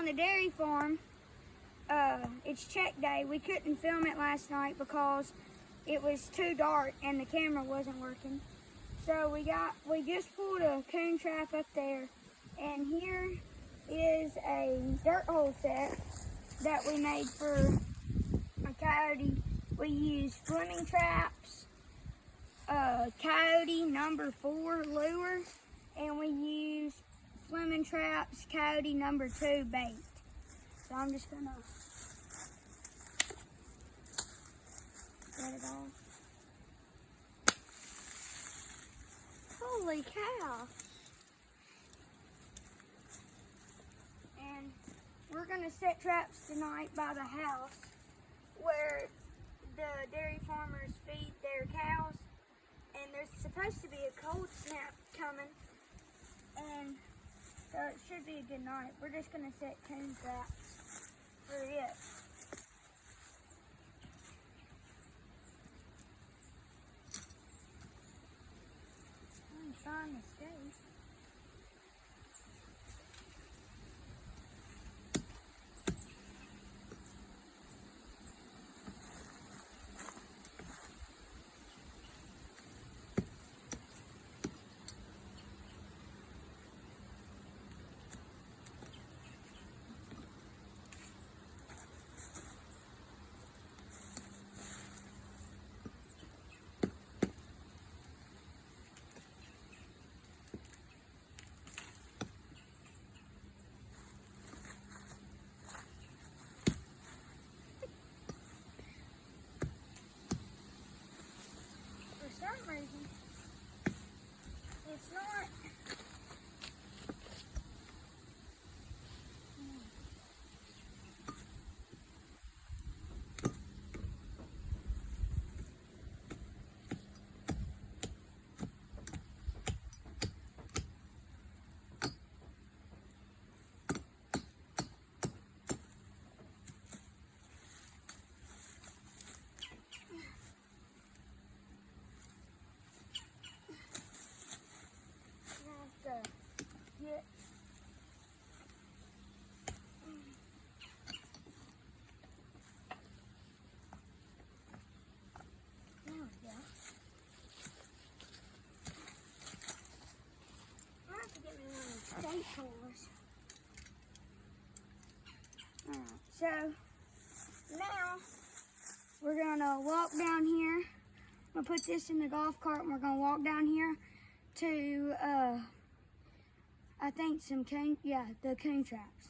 the dairy farm. It's check day. We couldn't film it last night because it was too dark and the camera wasn't working. So we just pulled a coon trap up there, and here is a dirt hole set that we made for a coyote. We used Fleming traps, coyote number 4 lure, and we used Fleming traps, coyote number 2 bait. So I'm just gonna let it off. Holy cow. And we're gonna set traps tonight by the house where the dairy farmers feed their cows. And there's supposed to be a cold snap coming. And so it should be a good night. We're just gonna set coon traps for it. I'm trying to stay. For some reason, it's not. Get there we go. I have to get me one of these state pullers. Alright, so now we're gonna walk down here. I'm gonna put this in the golf cart and we're gonna walk down here to I think the coon traps.